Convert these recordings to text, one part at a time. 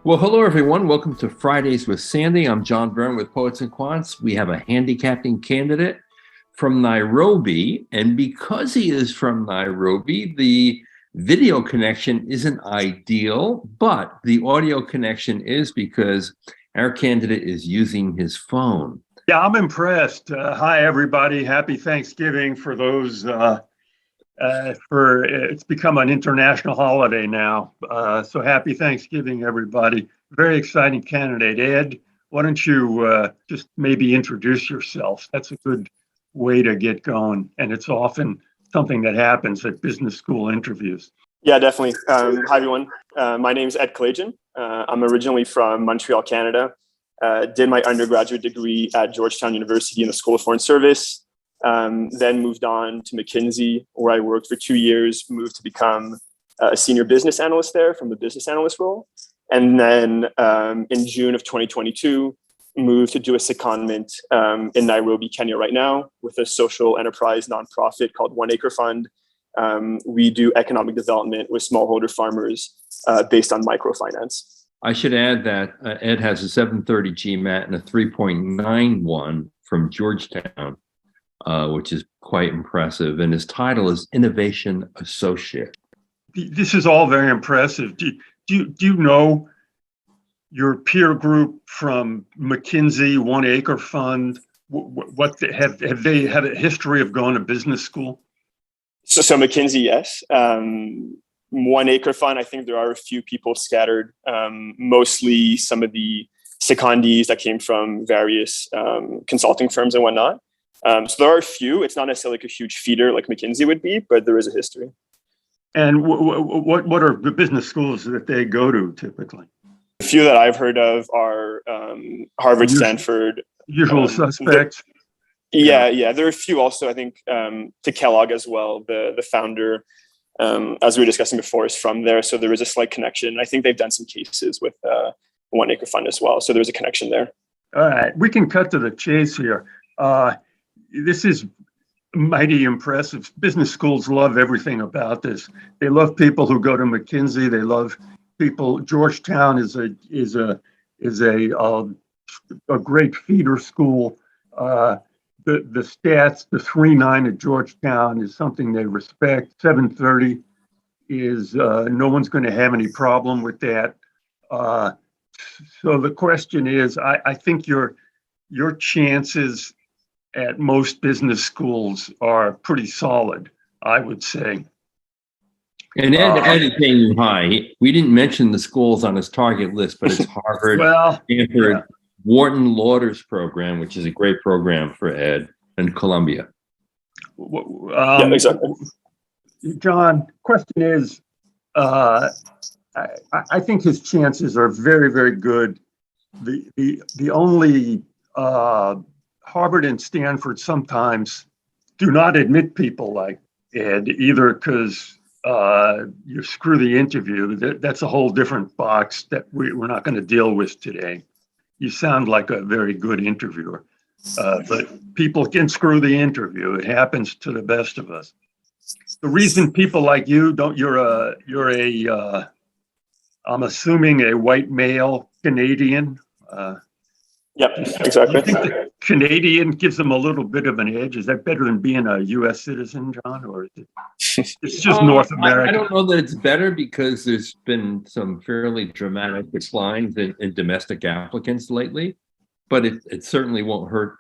Well, hello, everyone. Welcome to Fridays with Sandy. I'm John Byrne with Poets and Quants. We have a handicapping candidate from Nairobi. And because he is from Nairobi, the video connection isn't ideal, but the audio connection is because our candidate is using his phone. Yeah, I'm impressed. Hi, everybody. Happy Thanksgiving for those. It's become an international holiday now. So happy Thanksgiving, everybody. Very exciting candidate. Ed, why don't you just maybe introduce yourself? That's a good way to get going. And it's often something that happens at business school interviews. Yeah, definitely. Hi, everyone. My name is Ed Kalajian. I'm originally from Montreal, Canada. Did my undergraduate degree at Georgetown University in the School of Foreign Service. Then moved on to McKinsey, where I worked for 2 years, moved to become a senior business analyst there from the business analyst role. And then in June of 2022, moved to do a secondment in Nairobi, Kenya right now with a social enterprise nonprofit called 1 Acre Fund. We do economic development with smallholder farmers based on microfinance. I should add that Ed has a 730 GMAT and a 3.91 from Georgetown. Which is quite impressive. And his title is Innovation Associate. This is all very impressive. Do you know your peer group from McKinsey, 1 Acre Fund? Have they had a history of going to business school? So McKinsey, yes. 1 Acre Fund, I think there are a few people scattered, mostly some of the secondees that came from various consulting firms and whatnot. So there are a few. It's not necessarily like a huge feeder like McKinsey would be, but there is a history. And what are the business schools that they go to typically? A few that I've heard of are Harvard, Stanford. Usual suspects. Yeah. There are a few also, I think, to Kellogg as well. The founder, as we were discussing before, is from there. So there is a slight connection. I think they've done some cases with 1 Acre Fund as well. So there's a connection there. All right. We can cut to the chase here. This is mighty impressive. Business schools love everything about this. They love people who go to McKinsey. They love people. Georgetown is a great feeder school. The stats, the 3.9 at Georgetown is something they respect. 730 is no one's going to have any problem with that. So the question is, I think your chances at most business schools are pretty solid, I would say. And Ed is paying you high. We didn't mention the schools on his target list, but it's Harvard, Stanford, Wharton Lauder's program, which is a great program for Ed, and Columbia. Yeah, exactly. John, question is, I think his chances are very, very good. The only Harvard and Stanford sometimes do not admit people like Ed, either because you screw the interview. That's a whole different box that we're not going to deal with today. You sound like a very good interviewer, but people can screw the interview. It happens to the best of us. The reason people like you I'm assuming a white male Canadian. Yep, exactly. You think the Canadian gives them a little bit of an edge? Is that better than being a U.S. citizen, John, or is it's just North America? I don't know that it's better because there's been some fairly dramatic declines in domestic applicants lately, but it certainly won't hurt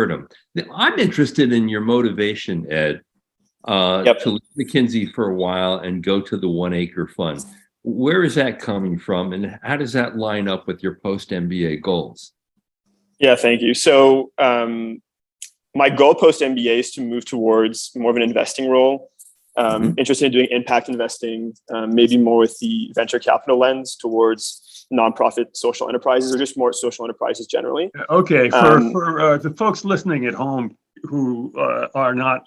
them. I'm interested in your motivation, Ed, to leave McKinsey for a while and go to the 1 Acre Fund. Where is that coming from, and how does that line up with your post-MBA goals? Yeah, thank you. So my goal post-MBA is to move towards more of an investing role. Interested in doing impact investing, maybe more with the venture capital lens towards nonprofit social enterprises or just more social enterprises generally. Okay, for the folks listening at home who are not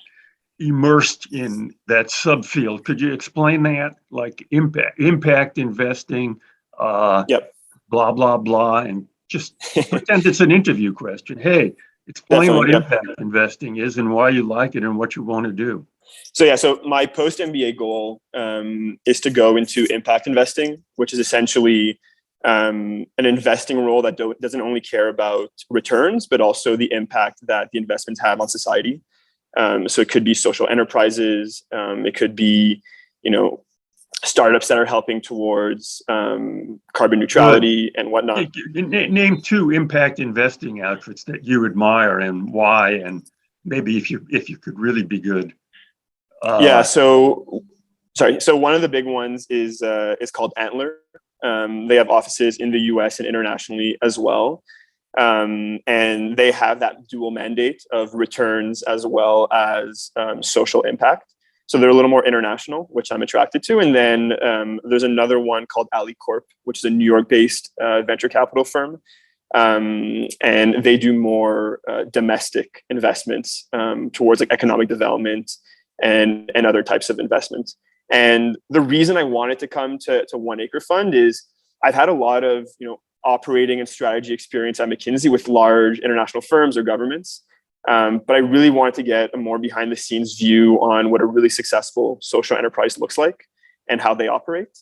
immersed in that subfield, could you explain that? Like impact investing, blah, blah, blah, and just pretend it's an interview question. Hey, explain what impact investing is and why you like it and what you want to do. So my post-MBA goal is to go into impact investing, which is essentially an investing role that doesn't only care about returns, but also the impact that the investments have on society. So it could be social enterprises. It could be, startups that are helping towards carbon neutrality and whatnot. Name 2 impact investing outfits that you admire and why, and maybe if you could really be good. So one of the big ones is called Antler. They have offices in the US and internationally as well. And they have that dual mandate of returns as well as social impact. So they're a little more international, which I'm attracted to. And then there's another one called Ali Corp, which is a New York-based venture capital firm. And they do more domestic investments towards like economic development and other types of investments. And the reason I wanted to come to One Acre Fund is I've had a lot of operating and strategy experience at McKinsey with large international firms or governments. But I really wanted to get a more behind the scenes view on what a really successful social enterprise looks like and how they operate,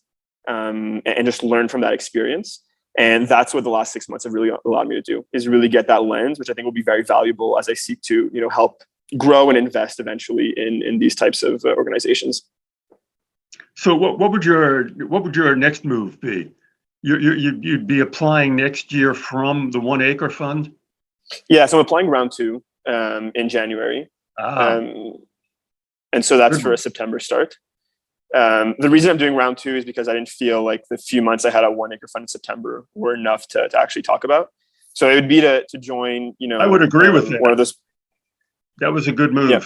and just learn from that experience. And that's what the last 6 months have really allowed me to do, is really get that lens, which I think will be very valuable as I seek to help grow and invest eventually in these types of organizations. So what would your next move be? You'd be applying next year from the One Acre Fund? Yeah, so I'm applying round 2 in January. And so that's for a September start. The reason I'm doing round 2 is because I didn't feel like the few months I had at One Acre Fund in September were enough to actually talk about. So it would be to join, I would agree with that. One of those. That was a good move. Yeah.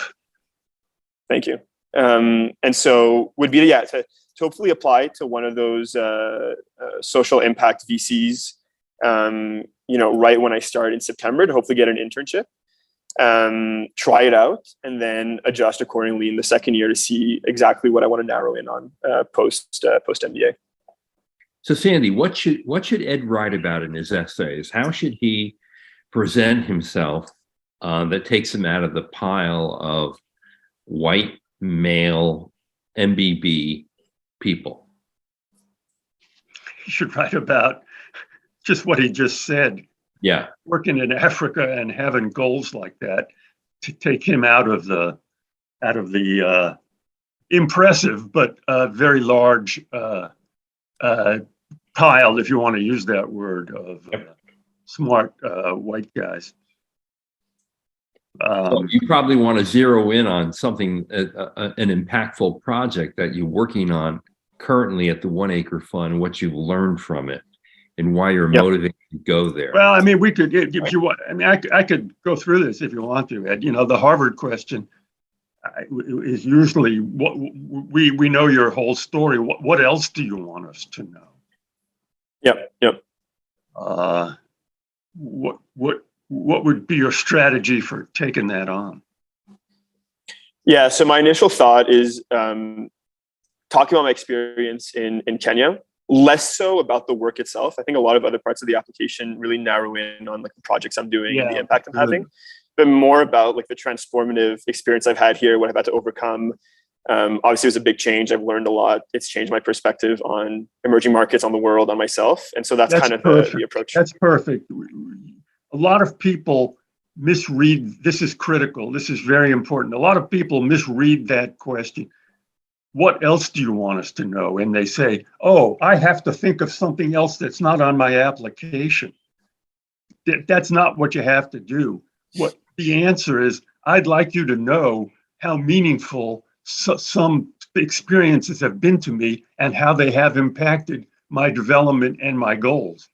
Thank you. And so would be to hopefully apply to one of those social impact VCs, right when I start in September, to hopefully get an internship, try it out, and then adjust accordingly in the second year to see exactly what I want to narrow in on post MBA. So Sandy, what should Ed write about in his essays? How should he present himself that takes him out of the pile of white male MBB people? He should write about just what he just said. Yeah. Working in Africa and having goals like that to take him out of the impressive but very large pile, if you want to use that word, of smart white guys. So you probably want to zero in on something, an impactful project that you're working on currently at the One Acre Fund, what you've learned from it, and why you're motivated to go there. Well, I mean, we could, if you want, I mean, I could go through this if you want to, Ed. The Harvard question is usually, what we know your whole story. What else do you want us to know? Yep. What would be your strategy for taking that on? Yeah, so my initial thought is talking about my experience in Kenya, less so about the work itself. I think a lot of other parts of the application really narrow in on like the projects I'm doing and the impact I'm having, but more about like the transformative experience I've had here, what I've had to overcome. Obviously, it was a big change. I've learned a lot. It's changed my perspective on emerging markets, on the world, on myself. And so that's kind of the approach. That's perfect. A lot of people misread. This is critical. This is very important. A lot of people misread that question. What else do you want us to know? And they say, oh, I have to think of something else that's not on my application. That's not what you have to do. What the answer is, I'd like you to know how meaningful some experiences have been to me and how they have impacted my development and my goals.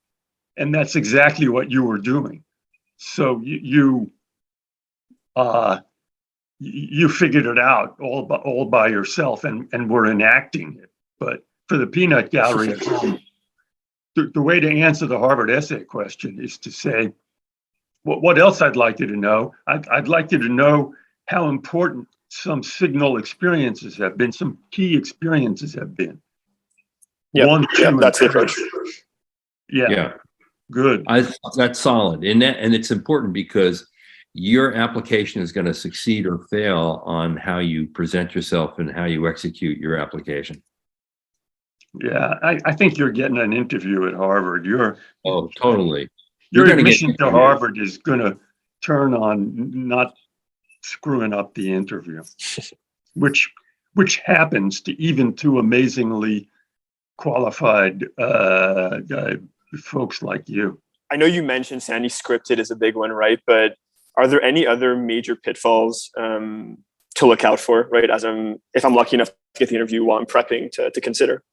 And that's exactly what you were doing. So you figured it out all by yourself and were enacting it. But for the peanut gallery at home, the way to answer the Harvard essay question is to say, what else I'd like you to know? I'd like you to know how important some signal experiences have been, some key experiences have been. That's the approach. Yeah. Good. That's solid. And it's important because your application is going to succeed or fail on how you present yourself and how you execute your application. Yeah, I think you're getting an interview at Harvard. Oh, totally. You're Your going to get admission to interviewed. Harvard is going to turn on not screwing up the interview, which happens to even to amazingly qualified folks like you. I know you mentioned Sandy scripted is a big one, right? But are there any other major pitfalls to look out for, right? If I'm lucky enough to get the interview while I'm prepping to consider.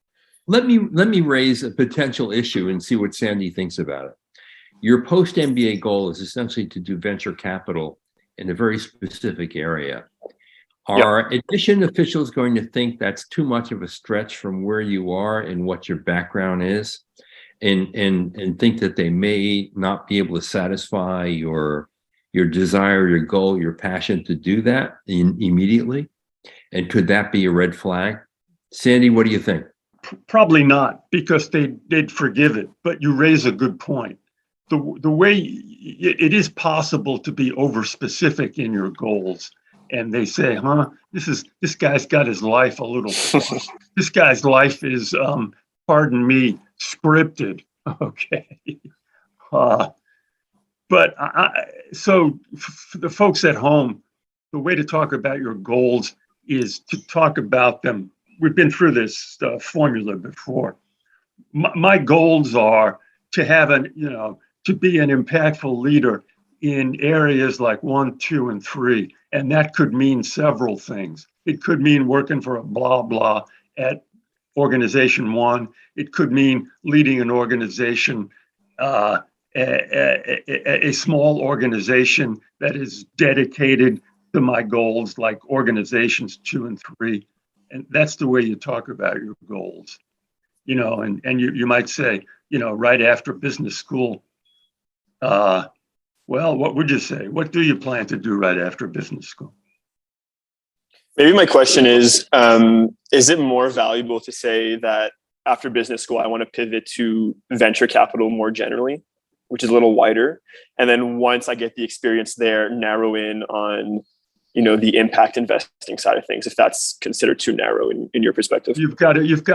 Let me raise a potential issue and see what Sandy thinks about it. Your post MBA goal is essentially to do venture capital in a very specific area. Are admission officials going to think that's too much of a stretch from where you are and what your background is, and think that they may not be able to satisfy your desire, your goal, your passion to do that immediately? And could that be a red flag? Sandy, what do you think? Probably not, because they'd forgive it. But you raise a good point. The way it is possible to be over specific in your goals, and they say, this guy's got his life a little this guy's life is pardon me, scripted. Okay. But so for the folks at home, the way to talk about your goals is to talk about them. We've been through this formula before. My goals are to have to be an impactful leader in areas like 1, 2, and 3. And that could mean several things. It could mean working for a blah, blah at organization 1. It could mean leading an organization, a small organization that is dedicated to my goals, like organizations 2 and 3. And that's the way you talk about your goals. And you might say, right after business school, well, what would you say? What do you plan to do right after business school? Maybe my question is it more valuable to say that after business school, I want to pivot to venture capital more generally, which is a little wider. And then once I get the experience there, narrow in on, the impact investing side of things, if that's considered too narrow in your perspective?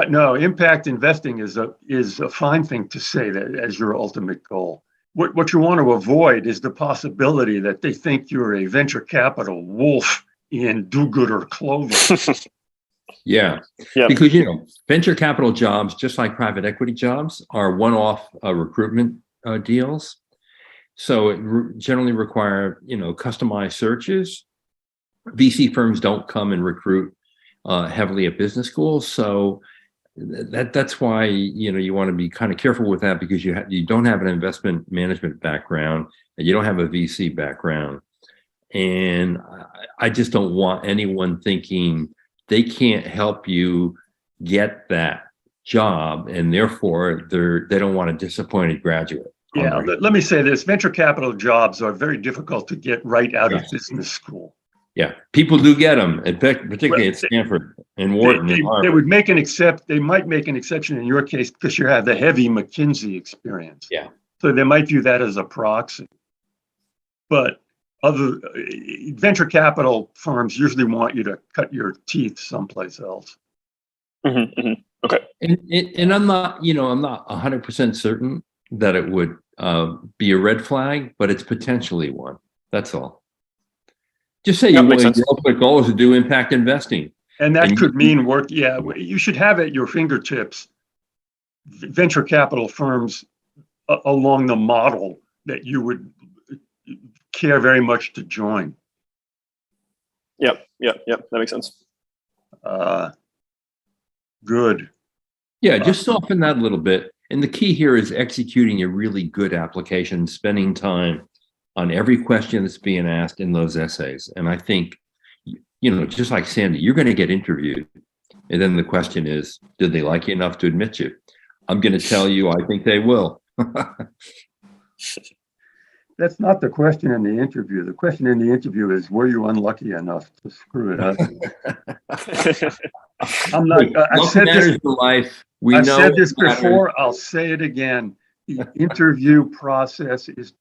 No, impact investing is a fine thing to say that as your ultimate goal. What you want to avoid is the possibility that they think you're a venture capital wolf in do-gooder clothing. Yeah, because venture capital jobs, just like private equity jobs, are one-off recruitment deals. So it generally require customized searches. VC firms don't come and recruit heavily at business schools, so that's why you want to be kind of careful with that, because you don't have an investment management background and you don't have a VC background, and I just don't want anyone thinking they can't help you get that job, and therefore they don't want a disappointed graduate. Yeah, let me say this: venture capital jobs are very difficult to get right out of business school. Yeah, people do get them, particularly at Stanford and Wharton and Harvard. They would make they might make an exception in your case because you have the heavy McKinsey experience. Yeah. So they might view that as a proxy. But other venture capital firms usually want you to cut your teeth someplace else. Mm-hmm, mm-hmm. Okay. And I'm not 100% certain that it would be a red flag, but it's potentially one. That's all. Just say your ultimate goal is to do impact investing. And that could mean work. Yeah, you should have at your fingertips venture capital firms along the model that you would care very much to join. Yep. That makes sense. Good. Yeah, just soften that a little bit. And the key here is executing a really good application, spending time on every question that's being asked in those essays. And I think, just like Sandy, you're going to get interviewed. And then the question is, did they like you enough to admit you? I'm going to tell you, I think they will. That's not the question in the interview. The question in the interview is, were you unlucky enough to screw it up? I'm not. I've said this in life. I've said this before. I'll say it again. The interview process is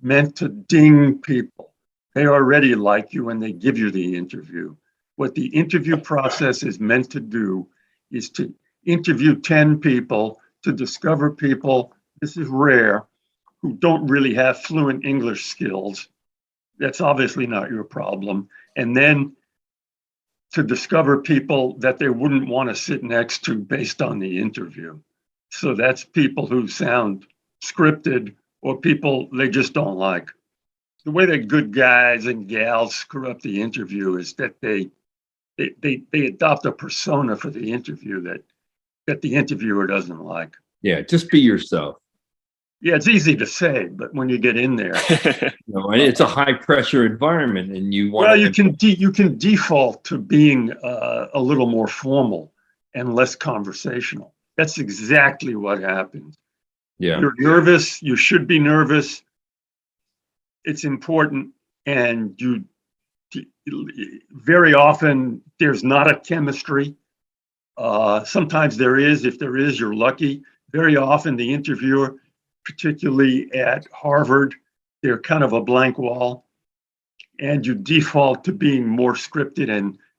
meant to ding people. They already like you when they give you the interview. What the interview process is meant to do is to interview 10 people to discover people, this is rare, who don't really have fluent English skills. That's obviously not your problem. And then to discover people that they wouldn't want to sit next to based on the interview. So that's people who sound scripted or people they just don't like. The way that good guys and gals screw up the interview is that they adopt a persona for the interview that the interviewer doesn't like. Yeah, just be yourself. Yeah, it's easy to say, but when you get in there, And it's a high pressure environment, and you want. well, you can default to being a little more formal and less conversational. That's exactly what happens. Yeah. You're nervous. You should be nervous. It's important, and you very often there's not a chemistry. Sometimes there is. If there is, you're lucky. Very often the interviewer, particularly at Harvard, they're kind of a blank wall, and you default to being more scripted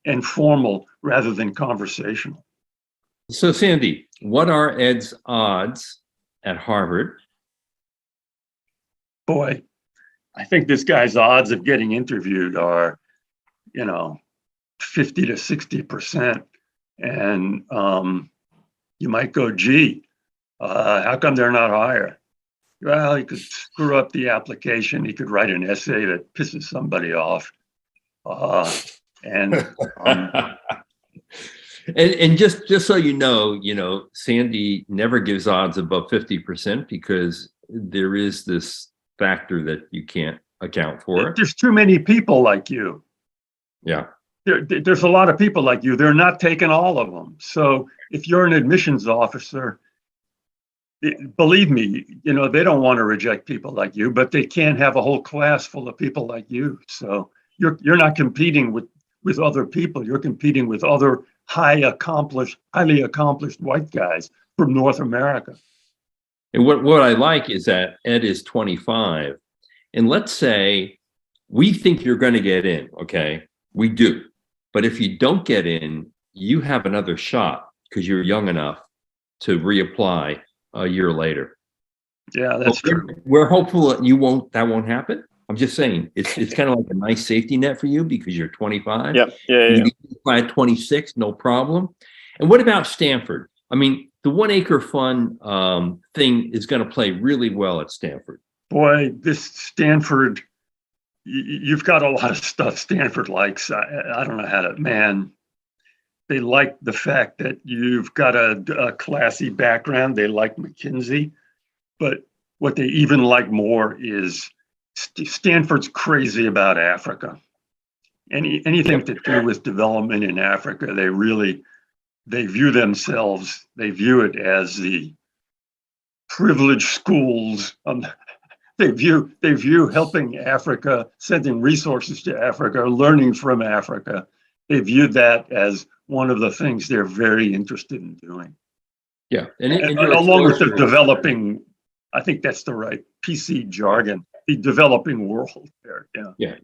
and formal rather than conversational. So, Sandy, what are Ed's odds at Harvard? Boy, I think this guy's odds of getting interviewed are, 50 to 60%. And you might go, gee, how come they're not higher? Well, he could screw up the application. He could write an essay that pisses somebody off. And just so you know, Sandy never gives odds above 50% because there is this factor that you can't account for. There's too many people like you. Yeah. There's a lot of people like you. They're not taking all of them. So if you're an admissions officer, believe me, they don't want to reject people like you, but they can't have a whole class full of people like you. So you're not competing with other people. You're competing with other highly accomplished white guys from North America. And what I like is that Ed is 25, and let's say we think you're going to get in. Okay, we do, but if you don't get in, you have another shot because you're young enough to reapply a year later. Yeah, that's true. We're hopeful that won't happen. I'm just saying it's kind of like a nice safety net for you because you're 25. Yeah. You can apply at 26, no problem. And what about Stanford? I mean, the 1 Acre Fund thing is going to play really well at Stanford. Boy, this Stanford, you've got a lot of stuff Stanford likes. I don't know how to, man. They like the fact that you've got a classy background. They like McKinsey. But what they even like more is Stanford's crazy about Africa. Anything to do with development in Africa, they view themselves, they view it as the privileged schools. They view helping Africa, sending resources to Africa, learning from Africa. They view that as one of the things they're very interested in doing. Yeah. And along with the developing, I think that's the right PC jargon, the developing world there. Yeah.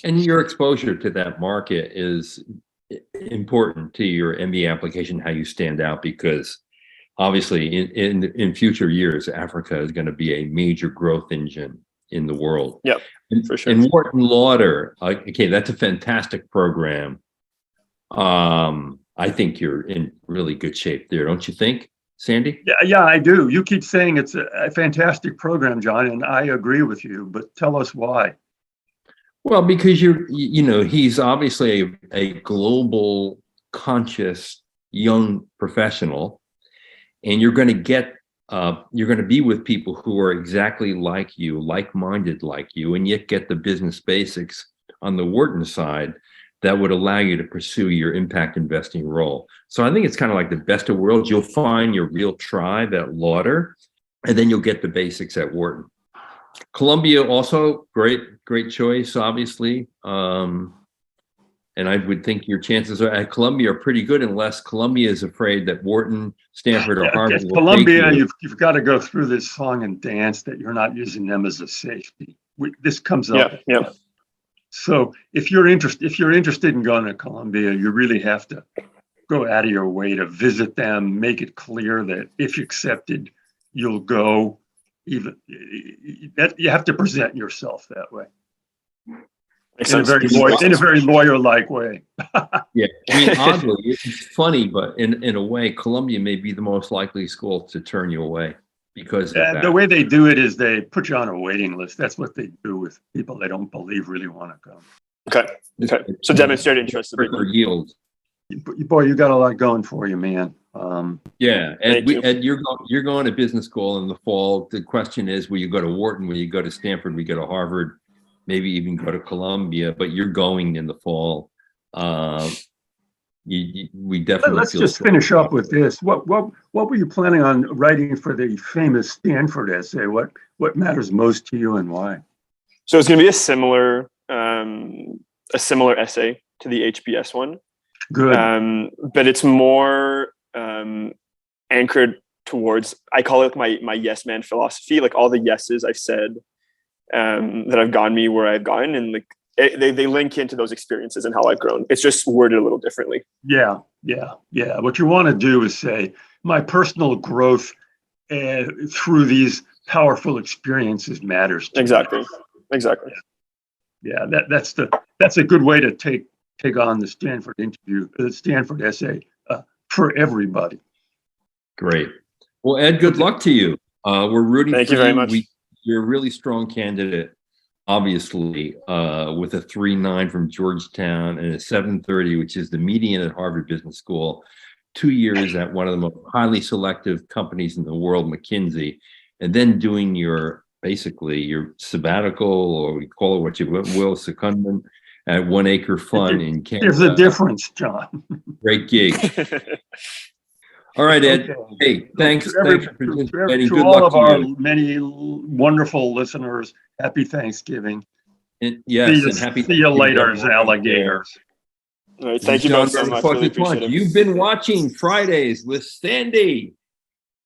And your exposure to that market is important to your MBA application, how you stand out, because obviously in future years, Africa is going to be a major growth engine in the world. Yeah, for sure. And Wharton Lauder, okay, that's a fantastic program. I think you're in really good shape there, don't you think, Sandy? Yeah, I do. You keep saying it's a fantastic program, John, and I agree with you, but tell us why. Well, because he's obviously a global conscious young professional, and you're going to be with people who are exactly like you, like-minded like you, and yet get the business basics on the Wharton side that would allow you to pursue your impact investing role. So I think it's kind of like the best of worlds. You'll find your real tribe at Lauder, and then you'll get the basics at Wharton. Columbia also great choice, obviously. And I would think your chances at Columbia are pretty good, unless Columbia is afraid that Wharton, Stanford, or Harvard will Columbia, take you. You've got to go through this song and dance that you're not using them as a safety. This comes up. Yeah. So if you're interested in going to Columbia, you really have to go out of your way to visit them, make it clear that if accepted, you'll go. Even that you have to present yourself that way in a very lawyer-like way. Yeah, I mean, oddly, it's funny, but in a way, Columbia may be the most likely school to turn you away because of that. The way they do it is they put you on a waiting list. That's what they do with people they don't believe really want to come. Okay. So demonstrate interest. Yield. Boy, you got a lot going for you, man. Yeah, and you're going to business school in the fall. The question is, will you go to Wharton? Will you go to Stanford? Will you go to Harvard? Maybe even go to Columbia. But you're going in the fall. We definitely. Let's just finish up with this. What were you planning on writing for the famous Stanford essay? What matters most to you and why? So it's going to be a similar essay to the HBS one. Good. But it's more anchored towards, I call it my yes man philosophy, like all the yeses I've said that have gotten me where I've gotten, and like they link into those experiences and how I've grown. It's just worded a little differently. Yeah. What you want to do is say my personal growth through these powerful experiences matters to Exactly. Yeah, that's a good way to take on the Stanford essay for everybody. Great. Well, Ed, good luck to you. We're rooting for you. Thank you very much. You're a really strong candidate, obviously, with a 3.9 from Georgetown and a 7.30, which is the median at Harvard Business School, 2 years at one of the most highly selective companies in the world, McKinsey, and then doing your sabbatical, or we call it what you will, secondment at 1 Acre Fund in Canada. There's a difference, John. Great gig. All right, Ed. Okay. Hey, thanks for participating. To Good all luck of to our you. many wonderful listeners, happy Thanksgiving. And yes, and happy. See you later, alligators. All right, thank you both so much. Really appreciate it. You've been watching Fridays with Sandy.